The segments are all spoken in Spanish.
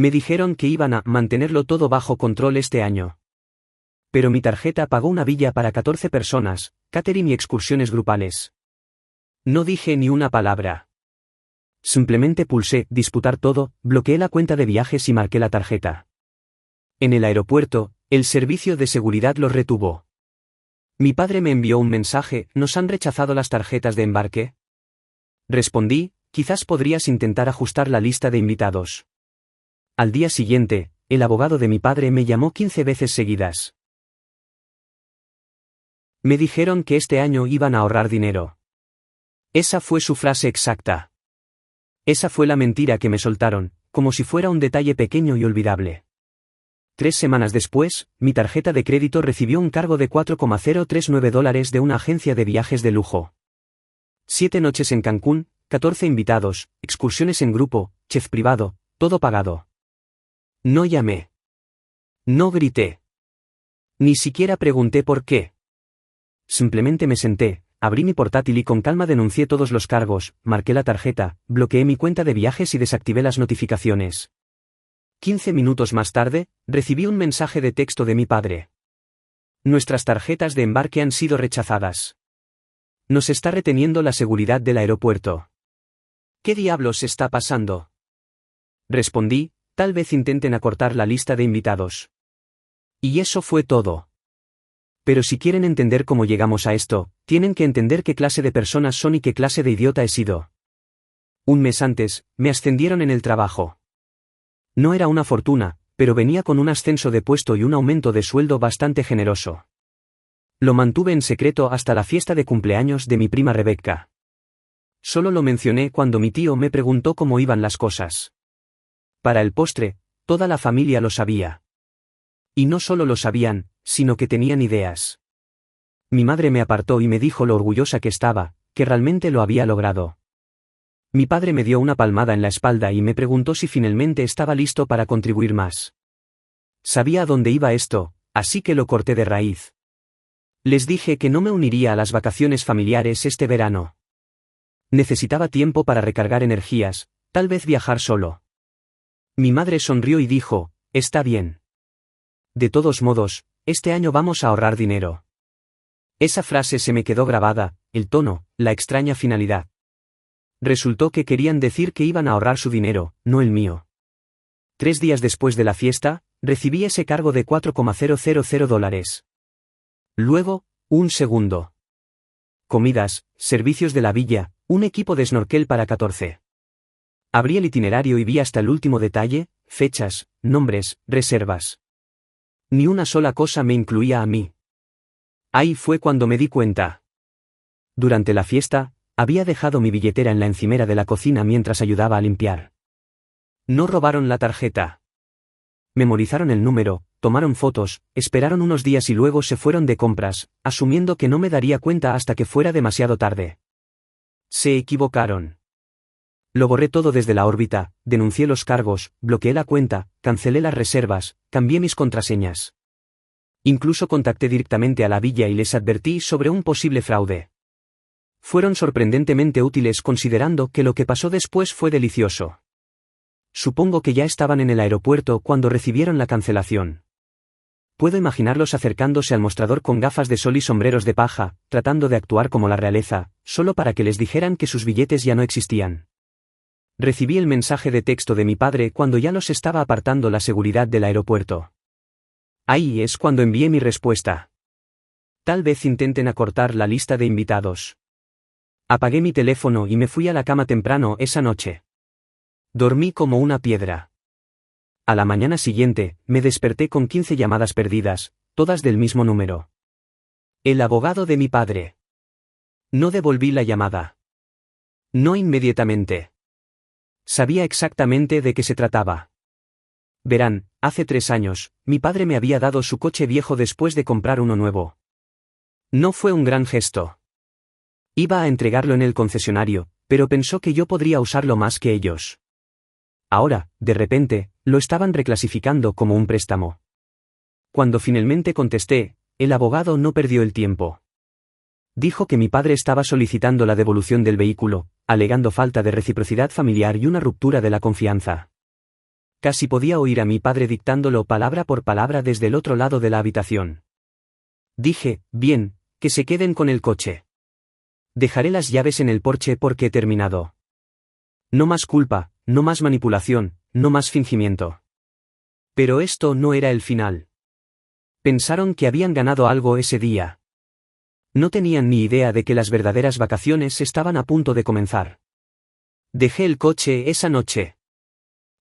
Me dijeron que iban a mantenerlo todo bajo control este año. Pero mi tarjeta pagó una villa para 14 personas, catering y excursiones grupales. No dije ni una palabra. Simplemente pulsé disputar todo, bloqueé la cuenta de viajes y marqué la tarjeta. En el aeropuerto, el servicio de seguridad los retuvo. Mi padre me envió un mensaje: ¿nos han rechazado las tarjetas de embarque? Respondí: quizás podrías intentar ajustar la lista de invitados. Al día siguiente, el abogado de mi padre me llamó 15 veces seguidas. Me dijeron que este año iban a ahorrar dinero. Esa fue su frase exacta. Esa fue la mentira que me soltaron, como si fuera un detalle pequeño y olvidable. 3 semanas después, mi tarjeta de crédito recibió un cargo de $4,039 de una agencia de viajes de lujo. 7 noches en Cancún, 14 invitados, excursiones en grupo, chef privado, todo pagado. No llamé. No grité. Ni siquiera pregunté por qué. Simplemente me senté, abrí mi portátil y con calma denuncié todos los cargos, marqué la tarjeta, bloqueé mi cuenta de viajes y desactivé las notificaciones. 15 minutos más tarde, recibí un mensaje de texto de mi padre. Nuestras tarjetas de embarque han sido rechazadas. Nos está reteniendo la seguridad del aeropuerto. ¿Qué diablos está pasando? Respondí: tal vez intenten acortar la lista de invitados. Y eso fue todo. Pero si quieren entender cómo llegamos a esto, tienen que entender qué clase de personas son y qué clase de idiota he sido. Un mes antes, me ascendieron en el trabajo. No era una fortuna, pero venía con un ascenso de puesto y un aumento de sueldo bastante generoso. Lo mantuve en secreto hasta la fiesta de cumpleaños de mi prima Rebecca. Solo lo mencioné cuando mi tío me preguntó cómo iban las cosas. Para el postre, toda la familia lo sabía. Y no solo lo sabían, sino que tenían ideas. Mi madre me apartó y me dijo lo orgullosa que estaba, que realmente lo había logrado. Mi padre me dio una palmada en la espalda y me preguntó si finalmente estaba listo para contribuir más. Sabía a dónde iba esto, así que lo corté de raíz. Les dije que no me uniría a las vacaciones familiares este verano. Necesitaba tiempo para recargar energías, tal vez viajar solo. Mi madre sonrió y dijo: está bien. De todos modos, este año vamos a ahorrar dinero. Esa frase se me quedó grabada, el tono, la extraña finalidad. Resultó que querían decir que iban a ahorrar su dinero, no el mío. 3 días después de la fiesta, recibí ese cargo de $4,000. Luego, un segundo. Comidas, servicios de la villa, un equipo de snorkel para 14. Abrí el itinerario y vi hasta el último detalle, fechas, nombres, reservas. Ni una sola cosa me incluía a mí. Ahí fue cuando me di cuenta. Durante la fiesta, había dejado mi billetera en la encimera de la cocina mientras ayudaba a limpiar. No robaron la tarjeta. Memorizaron el número, tomaron fotos, esperaron unos días y luego se fueron de compras, asumiendo que no me daría cuenta hasta que fuera demasiado tarde. Se equivocaron. Lo borré todo desde la órbita, denuncié los cargos, bloqueé la cuenta, cancelé las reservas, cambié mis contraseñas. Incluso contacté directamente a la villa y les advertí sobre un posible fraude. Fueron sorprendentemente útiles considerando que lo que pasó después fue delicioso. Supongo que ya estaban en el aeropuerto cuando recibieron la cancelación. Puedo imaginarlos acercándose al mostrador con gafas de sol y sombreros de paja, tratando de actuar como la realeza, solo para que les dijeran que sus billetes ya no existían. Recibí el mensaje de texto de mi padre cuando ya los estaba apartando la seguridad del aeropuerto. Ahí es cuando envié mi respuesta. Tal vez intenten acortar la lista de invitados. Apagué mi teléfono y me fui a la cama temprano esa noche. Dormí como una piedra. A la mañana siguiente, me desperté con 15 llamadas perdidas, todas del mismo número. El abogado de mi padre. No devolví la llamada. No inmediatamente. Sabía exactamente de qué se trataba. Verán, hace 3 años, mi padre me había dado su coche viejo después de comprar uno nuevo. No fue un gran gesto. Iba a entregarlo en el concesionario, pero pensó que yo podría usarlo más que ellos. Ahora, de repente, lo estaban reclasificando como un préstamo. Cuando finalmente contesté, el abogado no perdió el tiempo. Dijo que mi padre estaba solicitando la devolución del vehículo, alegando falta de reciprocidad familiar y una ruptura de la confianza. casi podía oír a mi padre dictándolo palabra por palabra desde el otro lado de la habitación. Dije, bien, que se queden con el coche. Dejaré las llaves en el porche porque he terminado. No más culpa, no más manipulación, no más fingimiento. Pero esto no era el final. Pensaron que habían ganado algo ese día. No tenían ni idea de que las verdaderas vacaciones estaban a punto de comenzar. Dejé el coche esa noche.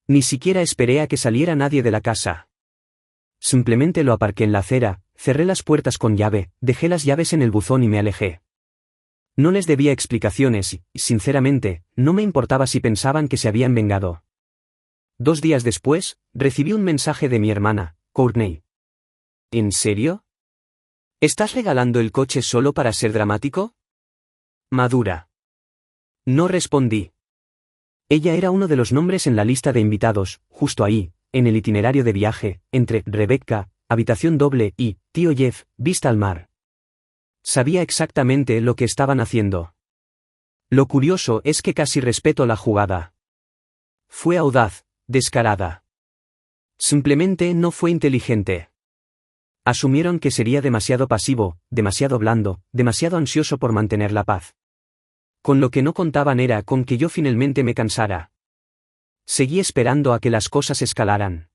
Ni siquiera esperé a que saliera nadie de la casa. Simplemente lo aparqué en la acera, cerré las puertas con llave, dejé las llaves en el buzón y me alejé. No les debía explicaciones y, sinceramente, no me importaba si pensaban que se habían vengado. 2 días después, recibí un mensaje de mi hermana, Courtney. ¿En serio? ¿Estás regalando el coche solo para ser dramático? Madura. No respondí. Ella era uno de los nombres en la lista de invitados, justo ahí, en el itinerario de viaje, entre Rebecca, habitación doble y tío Jeff, vista al mar. Sabía exactamente lo que estaban haciendo. Lo curioso es que casi respeto la jugada. Fue audaz, descarada. Simplemente no fue inteligente. Asumieron que sería demasiado pasivo, demasiado blando, demasiado ansioso por mantener la paz. Con lo que no contaban era con que yo finalmente me cansara. Seguí esperando a que las cosas escalaran.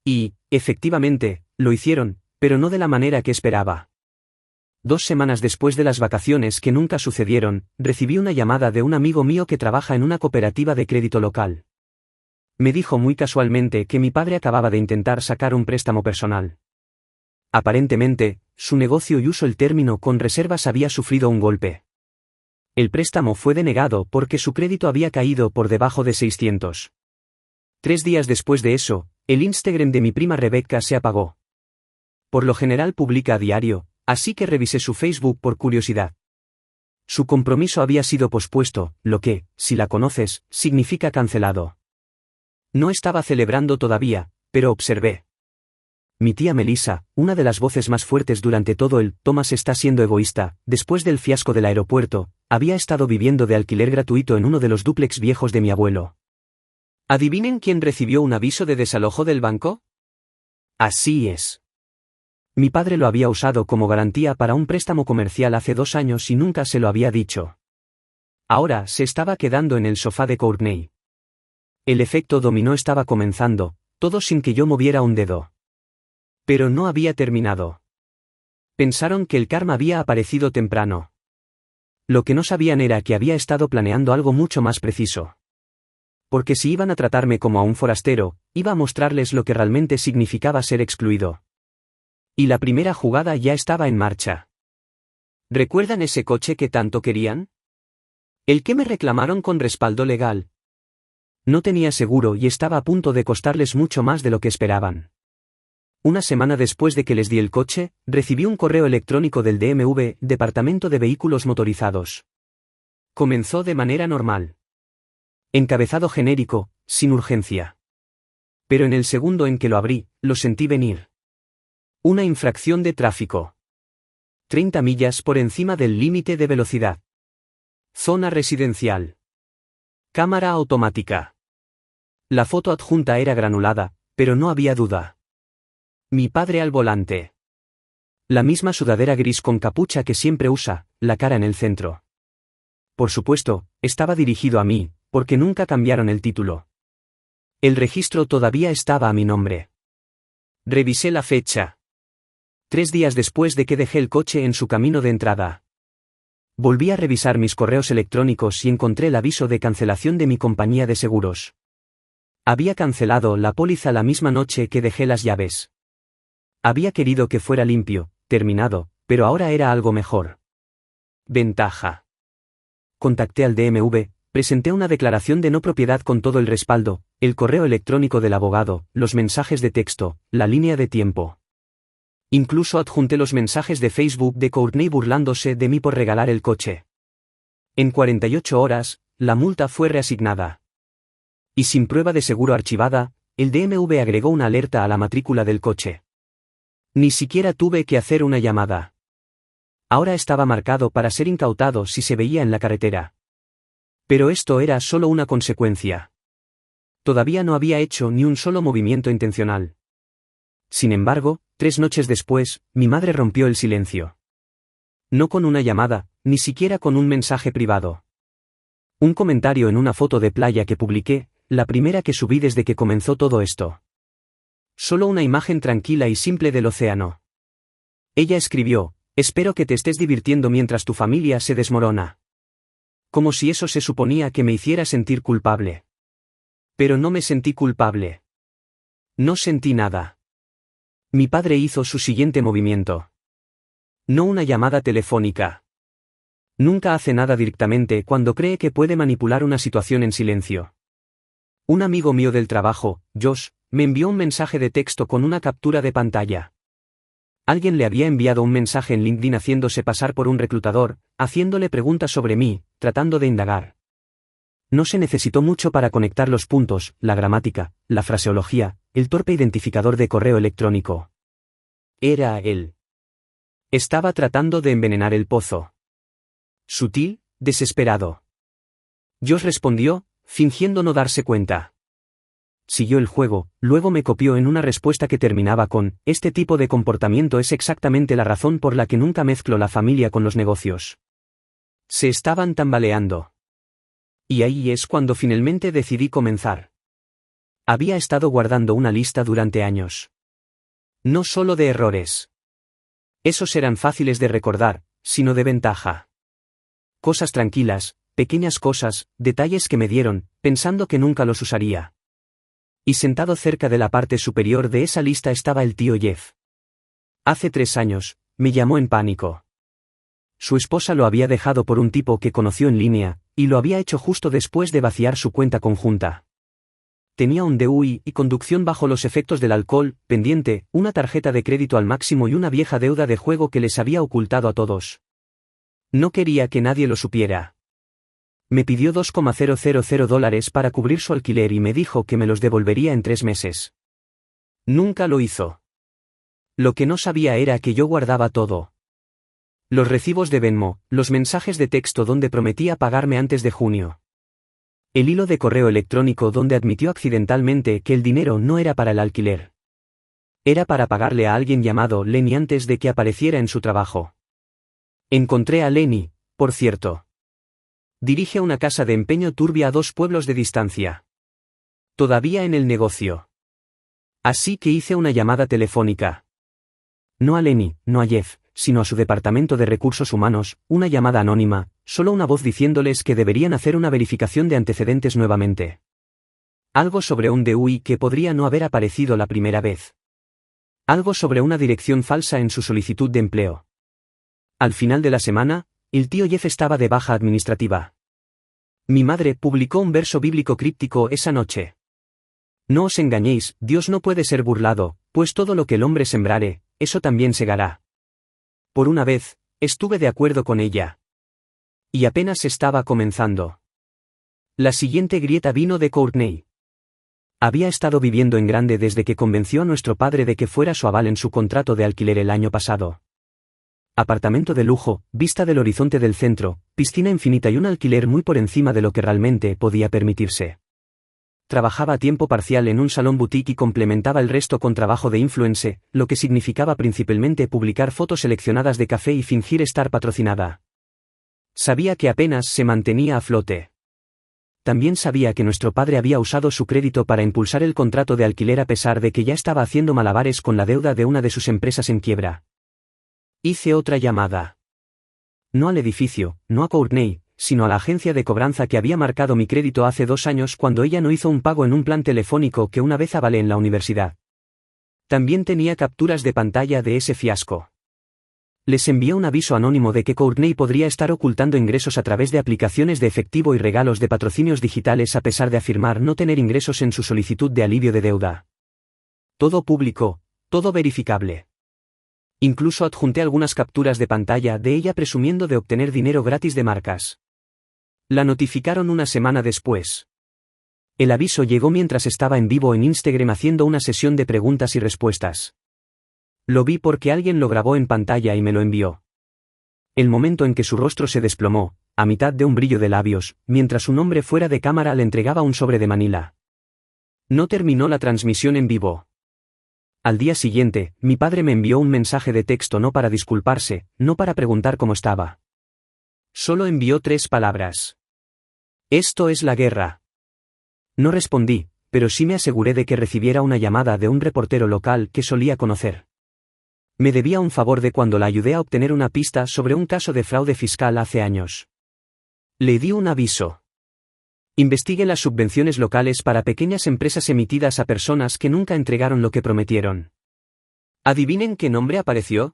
Y, efectivamente, lo hicieron, pero no de la manera que esperaba. 2 semanas después de las vacaciones que nunca sucedieron, recibí una llamada de un amigo mío que trabaja en una cooperativa de crédito local. Me dijo muy casualmente que mi padre acababa de intentar sacar un préstamo personal. Aparentemente, su negocio, y uso el término con reservas, había sufrido un golpe. El préstamo fue denegado porque su crédito había caído por debajo de 600. 3 días después de eso, el Instagram de mi prima Rebecca se apagó. Por lo general publica a diario, así que revisé su Facebook por curiosidad. Su compromiso había sido pospuesto, lo que, si la conoces, significa cancelado. No estaba celebrando todavía, pero observé. Mi tía Melissa, una de las voces más fuertes durante todo el Thomas está siendo egoísta, después del fiasco del aeropuerto, había estado viviendo de alquiler gratuito en uno de los dúplex viejos de mi abuelo. ¿Adivinen quién recibió un aviso de desalojo del banco? Así es. Mi padre lo había usado como garantía para un préstamo comercial hace 2 años y nunca se lo había dicho. Ahora se estaba quedando en el sofá de Courtney. El efecto dominó estaba comenzando, todo sin que yo moviera un dedo. Pero no había terminado. Pensaron que el karma había aparecido temprano. Lo que no sabían era que había estado planeando algo mucho más preciso. Porque si iban a tratarme como a un forastero, iba a mostrarles lo que realmente significaba ser excluido. Y la primera jugada ya estaba en marcha. ¿Recuerdan ese coche que tanto querían? El que me reclamaron con respaldo legal. No tenía seguro y estaba a punto de costarles mucho más de lo que esperaban. Una semana después de que les di el coche, recibí un correo electrónico del DMV, Departamento de Vehículos Motorizados. Comenzó de manera normal. Encabezado genérico, sin urgencia. Pero en el segundo en que lo abrí, lo sentí venir. Una infracción de tráfico. 30 millas por encima del límite de velocidad. Zona residencial. Cámara automática. La foto adjunta era granulada, pero no había duda. Mi padre al volante. La misma sudadera gris con capucha que siempre usa, la cara en el centro. Por supuesto, estaba dirigido a mí, porque nunca cambiaron el título. El registro todavía estaba a mi nombre. Revisé la fecha. 3 días después de que dejé el coche en su camino de entrada. Volví a revisar mis correos electrónicos y encontré el aviso de cancelación de mi compañía de seguros. Había cancelado la póliza la misma noche que dejé las llaves. Había querido que fuera limpio, terminado, pero ahora era algo mejor. Ventaja. Contacté al DMV, presenté una declaración de no propiedad con todo el respaldo, el correo electrónico del abogado, los mensajes de texto, la línea de tiempo. Incluso adjunté los mensajes de Facebook de Courtney burlándose de mí por regalar el coche. En 48 horas, la multa fue reasignada. Y sin prueba de seguro archivada, el DMV agregó una alerta a la matrícula del coche. Ni siquiera tuve que hacer una llamada. Ahora estaba marcado para ser incautado si se veía en la carretera. Pero esto era solo una consecuencia. Todavía no había hecho ni un solo movimiento intencional. Sin embargo, 3 noches después, mi madre rompió el silencio. No con una llamada, ni siquiera con un mensaje privado. Un comentario en una foto de playa que publiqué, la primera que subí desde que comenzó todo esto. Solo una imagen tranquila y simple del océano. Ella escribió: espero que te estés divirtiendo mientras tu familia se desmorona. Como si eso se suponía que me hiciera sentir culpable. Pero no me sentí culpable. No sentí nada. Mi padre hizo su siguiente movimiento. No una llamada telefónica. Nunca hace nada directamente cuando cree que puede manipular una situación en silencio. Un amigo mío del trabajo, Josh, me envió un mensaje de texto con una captura de pantalla. Alguien le había enviado un mensaje en LinkedIn haciéndose pasar por un reclutador, haciéndole preguntas sobre mí, tratando de indagar. No se necesitó mucho para conectar los puntos, la gramática, la fraseología, el torpe identificador de correo electrónico. Era él. Estaba tratando de envenenar el pozo. Sutil, desesperado. Josh respondió, fingiendo no darse cuenta. Siguió el juego, luego me copió en una respuesta que terminaba con: este tipo de comportamiento es exactamente la razón por la que nunca mezclo la familia con los negocios. Se estaban tambaleando. Y ahí es cuando finalmente decidí comenzar. Había estado guardando una lista durante años. No solo de errores. Esos eran fáciles de recordar, sino de ventaja. Cosas tranquilas, pequeñas cosas, detalles que me dieron, pensando que nunca los usaría. Y sentado cerca de la parte superior de esa lista estaba el tío Jeff. Hace 3 años, me llamó en pánico. Su esposa lo había dejado por un tipo que conoció en línea, y lo había hecho justo después de vaciar su cuenta conjunta. Tenía un DUI y conducción bajo los efectos del alcohol, pendiente, una tarjeta de crédito al máximo y una vieja deuda de juego que les había ocultado a todos. No quería que nadie lo supiera. Me pidió $2,000 para cubrir su alquiler y me dijo que me los devolvería en 3 meses. Nunca lo hizo. Lo que no sabía era que yo guardaba todo. Los recibos de Venmo, los mensajes de texto donde prometía pagarme antes de junio. El hilo de correo electrónico donde admitió accidentalmente que el dinero no era para el alquiler. Era para pagarle a alguien llamado Lenny antes de que apareciera en su trabajo. Encontré a Lenny, por cierto. Dirige una casa de empeño turbia a 2 pueblos de distancia. Todavía en el negocio. Así que hice una llamada telefónica. No a Lenny, no a Jeff, sino a su departamento de recursos humanos, una llamada anónima, solo una voz diciéndoles que deberían hacer una verificación de antecedentes nuevamente. Algo sobre un DUI que podría no haber aparecido la primera vez. Algo sobre una dirección falsa en su solicitud de empleo. Al final de la semana, el tío Jeff estaba de baja administrativa. Mi madre publicó un verso bíblico críptico esa noche. No os engañéis, Dios no puede ser burlado, pues todo lo que el hombre sembrare, eso también segará. Por una vez, estuve de acuerdo con ella. Y apenas estaba comenzando. La siguiente grieta vino de Courtney. Había estado viviendo en grande desde que convenció a nuestro padre de que fuera su aval en su contrato de alquiler el año pasado. Apartamento de lujo, vista del horizonte del centro, piscina infinita y un alquiler muy por encima de lo que realmente podía permitirse. Trabajaba a tiempo parcial en un salón boutique y complementaba el resto con trabajo de influencer, lo que significaba principalmente publicar fotos seleccionadas de café y fingir estar patrocinada. Sabía que apenas se mantenía a flote. También sabía que nuestro padre había usado su crédito para impulsar el contrato de alquiler a pesar de que ya estaba haciendo malabares con la deuda de una de sus empresas en quiebra. Hice otra llamada. No al edificio, no a Courtney, sino a la agencia de cobranza que había marcado mi crédito hace 2 años cuando ella no hizo un pago en un plan telefónico que una vez avalé en la universidad. También tenía capturas de pantalla de ese fiasco. Les envié un aviso anónimo de que Courtney podría estar ocultando ingresos a través de aplicaciones de efectivo y regalos de patrocinios digitales a pesar de afirmar no tener ingresos en su solicitud de alivio de deuda. Todo público, todo verificable. Incluso adjunté algunas capturas de pantalla de ella presumiendo de obtener dinero gratis de marcas. La notificaron una semana después. El aviso llegó mientras estaba en vivo en Instagram haciendo una sesión de preguntas y respuestas. Lo vi porque alguien lo grabó en pantalla y me lo envió. El momento en que su rostro se desplomó, a mitad de un brillo de labios, mientras un hombre fuera de cámara le entregaba un sobre de Manila. No terminó la transmisión en vivo. Al día siguiente, mi padre me envió un mensaje de texto no para disculparse, no para preguntar cómo estaba. Solo envió 3 palabras. Esto es la guerra. No respondí, pero sí me aseguré de que recibiera una llamada de un reportero local que solía conocer. Me debía un favor de cuando la ayudé a obtener una pista sobre un caso de fraude fiscal hace años. Le di un aviso. Investigue las subvenciones locales para pequeñas empresas emitidas a personas que nunca entregaron lo que prometieron. ¿Adivinen qué nombre apareció?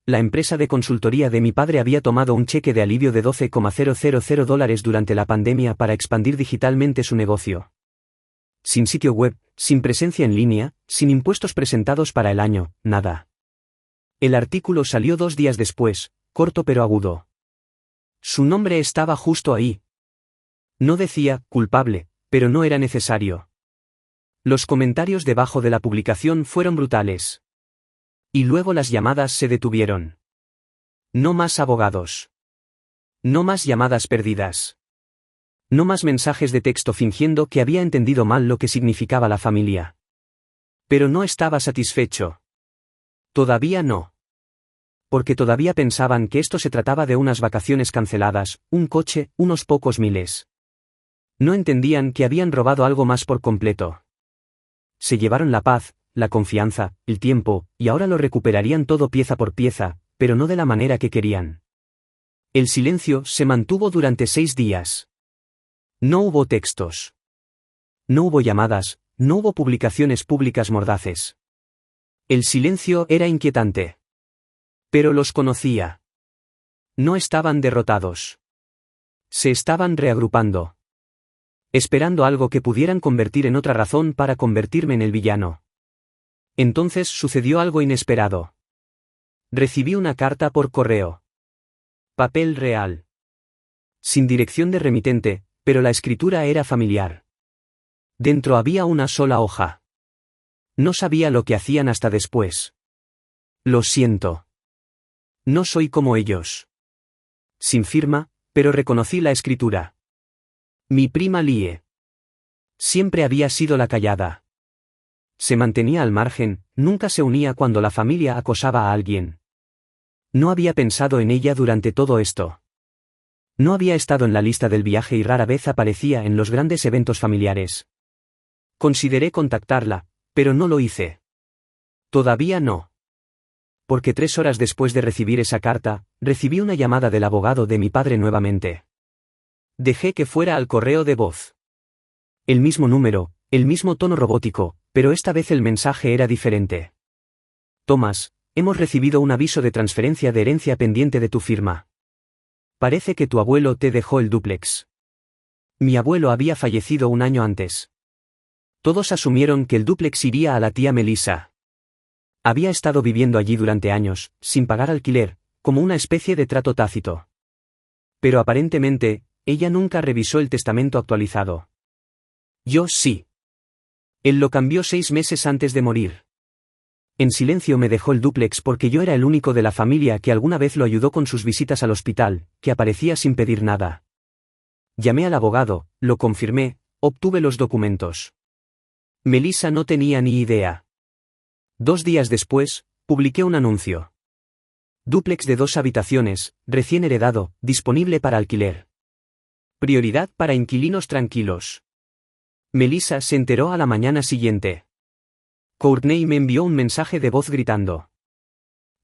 La empresa de consultoría de mi padre había tomado un cheque de alivio de $12,000 durante la pandemia para expandir digitalmente su negocio. Sin sitio web, sin presencia en línea, sin impuestos presentados para el año, nada. El artículo salió 2 días después, corto pero agudo. Su nombre estaba justo ahí. No decía culpable, pero no era necesario. Los comentarios debajo de la publicación fueron brutales. Y luego las llamadas se detuvieron. No más abogados. No más llamadas perdidas. No más mensajes de texto fingiendo que había entendido mal lo que significaba la familia. Pero no estaba satisfecho. Todavía no. Porque todavía pensaban que esto se trataba de unas vacaciones canceladas, un coche, unos pocos miles. No entendían que habían robado algo más por completo. Se llevaron la paz, la confianza, el tiempo, y ahora lo recuperarían todo pieza por pieza, pero no de la manera que querían. El silencio se mantuvo durante 6 días. No hubo textos. No hubo llamadas, no hubo publicaciones públicas mordaces. El silencio era inquietante. Pero los conocía. No estaban derrotados. Se estaban reagrupando. Esperando algo que pudieran convertir en otra razón para convertirme en el villano. Entonces sucedió algo inesperado. Recibí una carta por correo. Papel real. Sin dirección de remitente, pero la escritura era familiar. Dentro había una sola hoja. No sabía lo que hacían hasta después. Lo siento. No soy como ellos. Sin firma, pero reconocí la escritura. Mi prima Lie. Siempre había sido la callada. Se mantenía al margen, nunca se unía cuando la familia acosaba a alguien. No había pensado en ella durante todo esto. No había estado en la lista del viaje y rara vez aparecía en los grandes eventos familiares. Consideré contactarla, pero no lo hice. Todavía no. Porque 3 horas después de recibir esa carta, recibí una llamada del abogado de mi padre nuevamente. Dejé que fuera al correo de voz. El mismo número, el mismo tono robótico, pero esta vez el mensaje era diferente. Tomás, hemos recibido un aviso de transferencia de herencia pendiente de tu firma. Parece que tu abuelo te dejó el dúplex. Mi abuelo había fallecido un año antes. Todos asumieron que el dúplex iría a la tía Melissa. Había estado viviendo allí durante años, sin pagar alquiler, como una especie de trato tácito. Pero aparentemente, ella nunca revisó el testamento actualizado. Yo sí. Él lo cambió 6 meses antes de morir. En silencio me dejó el dúplex porque yo era el único de la familia que alguna vez lo ayudó con sus visitas al hospital, que aparecía sin pedir nada. Llamé al abogado, lo confirmé, obtuve los documentos. Melissa no tenía ni idea. 2 días después, publiqué un anuncio. Dúplex de 2 habitaciones, recién heredado, disponible para alquiler. Prioridad para inquilinos tranquilos. Melissa se enteró a la mañana siguiente. Courtney me envió un mensaje de voz gritando.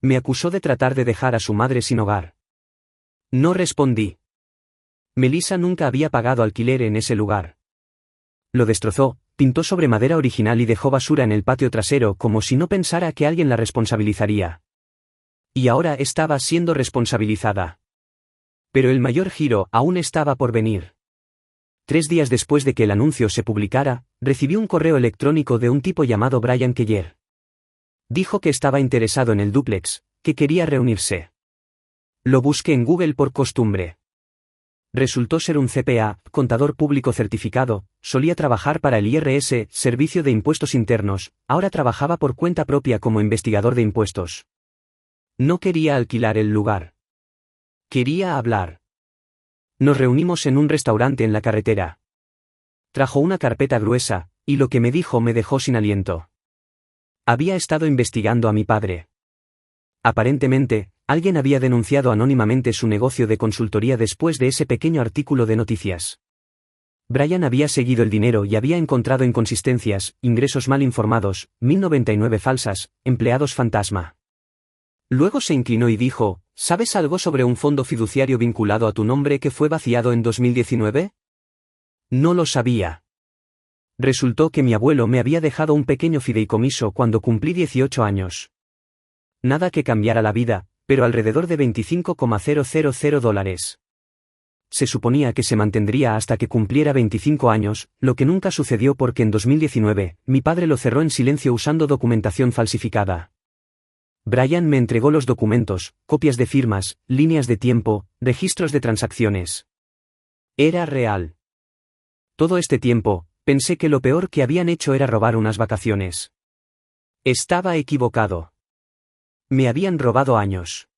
Me acusó de tratar de dejar a su madre sin hogar. No respondí. Melissa nunca había pagado alquiler en ese lugar. Lo destrozó, pintó sobre madera original y dejó basura en el patio trasero como si no pensara que alguien la responsabilizaría. Y ahora estaba siendo responsabilizada. Pero el mayor giro aún estaba por venir. 3 días después de que el anuncio se publicara, recibí un correo electrónico de un tipo llamado Brian Keller. Dijo que estaba interesado en el dúplex, que quería reunirse. Lo busqué en Google por costumbre. Resultó ser un CPA, contador público certificado, solía trabajar para el IRS, Servicio de Impuestos Internos, ahora trabajaba por cuenta propia como investigador de impuestos. No quería alquilar el lugar. Quería hablar. Nos reunimos en un restaurante en la carretera. Trajo una carpeta gruesa, Y lo que me dijo me dejó sin aliento. Había estado investigando a mi padre. Aparentemente, alguien había denunciado anónimamente su negocio de consultoría después de ese pequeño artículo de noticias. Brian había seguido el dinero y había encontrado inconsistencias, ingresos mal informados, 1099 falsas, empleados fantasma. Luego se inclinó y dijo, ¿sabes algo sobre un fondo fiduciario vinculado a tu nombre que fue vaciado en 2019? No lo sabía. Resultó que mi abuelo me había dejado un pequeño fideicomiso cuando cumplí 18 años. Nada que cambiara la vida, pero alrededor de $25,000. Se suponía que se mantendría hasta que cumpliera 25 años, lo que nunca sucedió porque en 2019, mi padre lo cerró en silencio usando documentación falsificada. Brian me entregó los documentos, copias de firmas, líneas de tiempo, registros de transacciones. Era real. Todo este tiempo, pensé que lo peor que habían hecho era robar unas vacaciones. Estaba equivocado. Me habían robado años.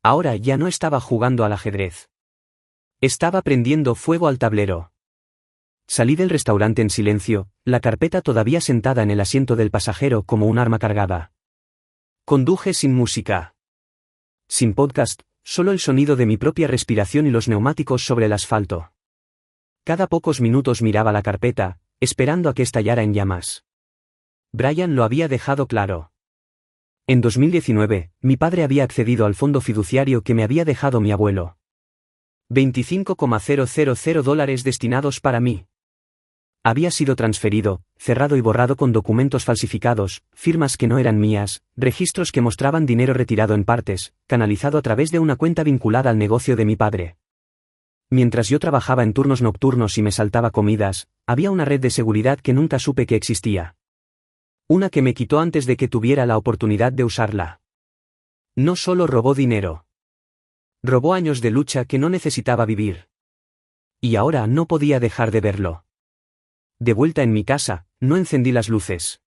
Ahora ya no estaba jugando al ajedrez. Estaba prendiendo fuego al tablero. Salí del restaurante en silencio, la carpeta todavía sentada en el asiento del pasajero como un arma cargada. Conduje sin música. Sin podcast, solo el sonido de mi propia respiración y los neumáticos sobre el asfalto. Cada pocos minutos miraba la carpeta, esperando a que estallara en llamas. Brian lo había dejado claro. En 2019, mi padre había accedido al fondo fiduciario que me había dejado mi abuelo. $25,000 destinados para mí. Había sido transferido, cerrado y borrado con documentos falsificados, firmas que no eran mías, registros que mostraban dinero retirado en partes, canalizado a través de una cuenta vinculada al negocio de mi padre. Mientras yo trabajaba en turnos nocturnos y me saltaba comidas, había una red de seguridad que nunca supe que existía. Una que me quitó antes de que tuviera la oportunidad de usarla. No solo robó dinero. Robó años de lucha que no necesitaba vivir. Y ahora no podía dejar de verlo. De vuelta en mi casa, no encendí las luces.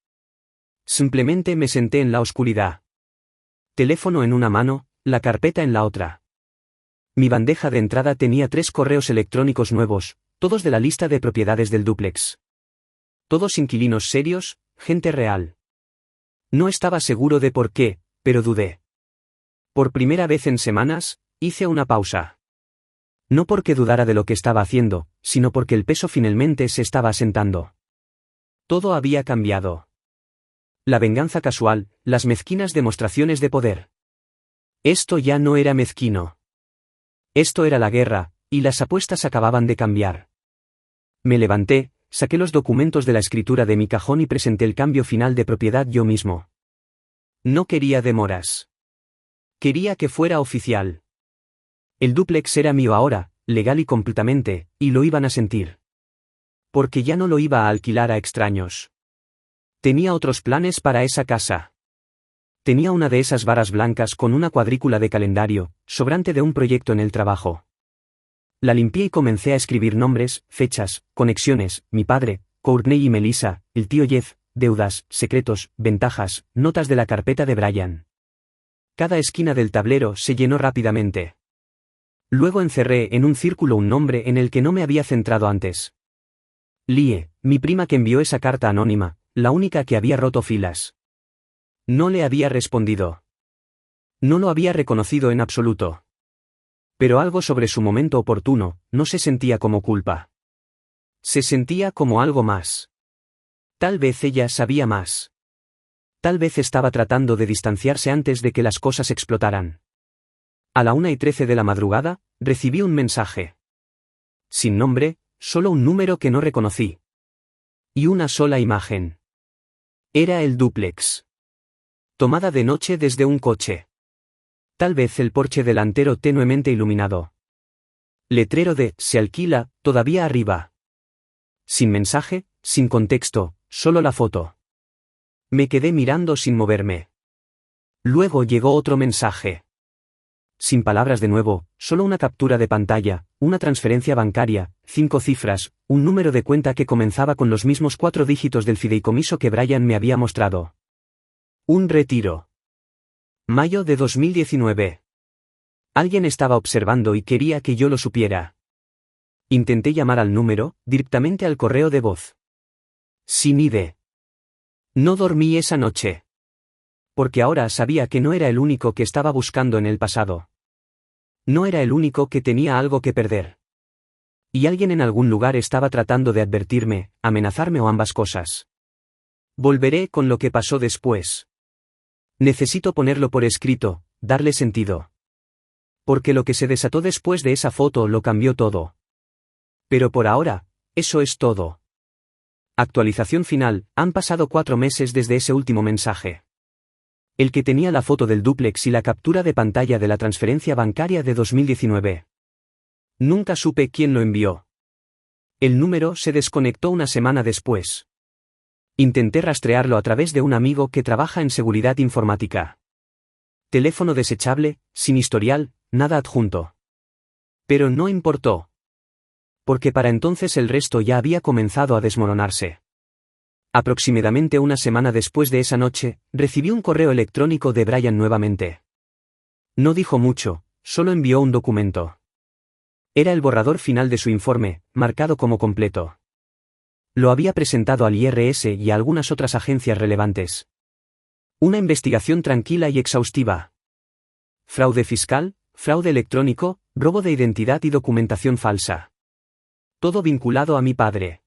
Simplemente me senté en la oscuridad. Teléfono en una mano, la carpeta en la otra. Mi bandeja de entrada tenía 3 correos electrónicos nuevos, todos de la lista de propiedades del dúplex. Todos inquilinos serios, gente real. No estaba seguro de por qué, pero dudé. Por primera vez en semanas, hice una pausa. No porque dudara de lo que estaba haciendo, sino porque el peso finalmente se estaba asentando. Todo había cambiado. La venganza casual, las mezquinas demostraciones de poder. Esto ya no era mezquino. Esto era la guerra, y las apuestas acababan de cambiar. Me levanté, saqué los documentos de la escritura de mi cajón y presenté el cambio final de propiedad yo mismo. No quería demoras. Quería que fuera oficial. El dúplex era mío ahora, legal y completamente, y lo iban a sentir. Porque ya no lo iba a alquilar a extraños. Tenía otros planes para esa casa. Tenía una de esas varas blancas con una cuadrícula de calendario, sobrante de un proyecto en el trabajo. La limpié y comencé a escribir nombres, fechas, conexiones, mi padre, Courtney y Melissa, el tío Jeff, deudas, secretos, ventajas, notas de la carpeta de Brian. Cada esquina del tablero se llenó rápidamente. Luego encerré en un círculo un nombre en el que no me había centrado antes. Lie, mi prima que envió esa carta anónima, la única que había roto filas. No le había respondido. No lo había reconocido en absoluto. Pero algo sobre su momento oportuno, no se sentía como culpa. Se sentía como algo más. Tal vez ella sabía más. Tal vez estaba tratando de distanciarse antes de que las cosas explotaran. A la 1:13 de la madrugada, recibí un mensaje. Sin nombre, solo un número que no reconocí. Y una sola imagen. Era el dúplex. Tomada de noche desde un coche. Tal vez el porche delantero tenuemente iluminado. Letrero de "se alquila", todavía arriba. Sin mensaje, sin contexto, solo la foto. Me quedé mirando sin moverme. Luego llegó otro mensaje. Sin palabras de nuevo, solo una captura de pantalla, una transferencia bancaria, 5 cifras, un número de cuenta que comenzaba con los mismos 4 dígitos del fideicomiso que Brian me había mostrado. Un retiro. Mayo de 2019. Alguien estaba observando y quería que yo lo supiera. Intenté llamar al número, directamente al correo de voz. Sin idea. No dormí esa noche. Porque ahora sabía que no era el único que estaba buscando en el pasado. No era el único que tenía algo que perder. Y alguien en algún lugar estaba tratando de advertirme, amenazarme o ambas cosas. Volveré con lo que pasó después. Necesito ponerlo por escrito, darle sentido. Porque lo que se desató después de esa foto lo cambió todo. Pero por ahora, eso es todo. Actualización final, han pasado 4 meses desde ese último mensaje. El que tenía la foto del dúplex y la captura de pantalla de la transferencia bancaria de 2019. Nunca supe quién lo envió. El número se desconectó una semana después. Intenté rastrearlo a través de un amigo que trabaja en seguridad informática. Teléfono desechable, sin historial, nada adjunto. Pero no importó. Porque para entonces el resto ya había comenzado a desmoronarse. Aproximadamente una semana después de esa noche, recibí un correo electrónico de Brian nuevamente. No dijo mucho, solo envió un documento. Era el borrador final de su informe, marcado como completo. Lo había presentado al IRS y a algunas otras agencias relevantes. Una investigación tranquila y exhaustiva. Fraude fiscal, fraude electrónico, robo de identidad y documentación falsa. Todo vinculado a mi padre.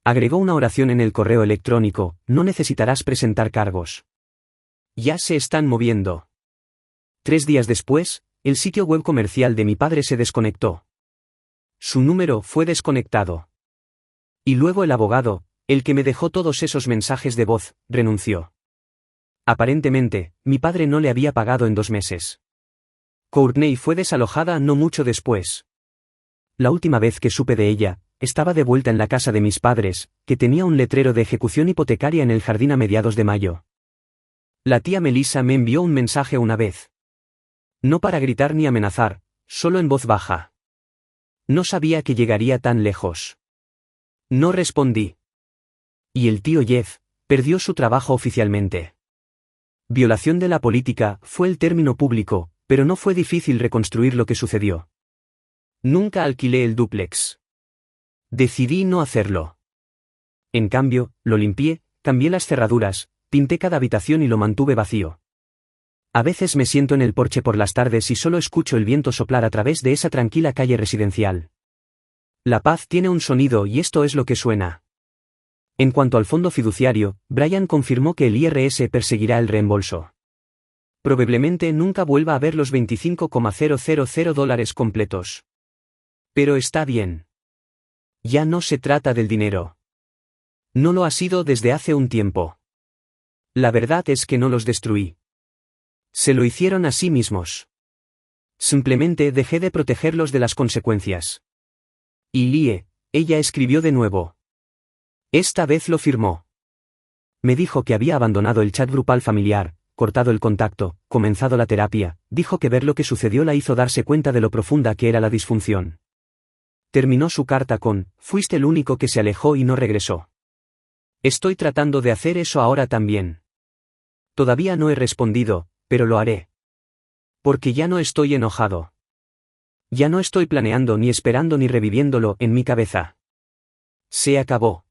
Agregó una oración en el correo electrónico: no necesitarás presentar cargos. Ya se están moviendo. 3 días después, el sitio web comercial de mi padre se desconectó. Su número fue desconectado. Y luego el abogado, el que me dejó todos esos mensajes de voz, renunció. Aparentemente, mi padre no le había pagado en 2 meses. Courtney fue desalojada no mucho después. La última vez que supe de ella, estaba de vuelta en la casa de mis padres, que tenía un letrero de ejecución hipotecaria en el jardín a mediados de mayo. La tía Melissa me envió un mensaje una vez. No para gritar ni amenazar, solo en voz baja. No sabía que llegaría tan lejos. No respondí. Y el tío Jeff perdió su trabajo oficialmente. Violación de la política fue el término público, pero no fue difícil reconstruir lo que sucedió. Nunca alquilé el dúplex. Decidí no hacerlo. En cambio, lo limpié, cambié las cerraduras, pinté cada habitación y lo mantuve vacío. A veces me siento en el porche por las tardes y solo escucho el viento soplar a través de esa tranquila calle residencial. La paz tiene un sonido y esto es lo que suena. En cuanto al fondo fiduciario, Brian confirmó que el IRS perseguirá el reembolso. Probablemente nunca vuelva a ver los $25,000 completos. Pero está bien. Ya no se trata del dinero. No lo ha sido desde hace un tiempo. La verdad es que no los destruí. Se lo hicieron a sí mismos. Simplemente dejé de protegerlos de las consecuencias. Y ella escribió de nuevo. Esta vez lo firmó. Me dijo que había abandonado el chat grupal familiar, cortado el contacto, comenzado la terapia, dijo que ver lo que sucedió la hizo darse cuenta de lo profunda que era la disfunción. Terminó su carta con: fuiste el único que se alejó y no regresó. Estoy tratando de hacer eso ahora también. Todavía no he respondido, pero lo haré. Porque ya no estoy enojado. Ya no estoy planeando ni esperando ni reviviéndolo en mi cabeza. Se acabó.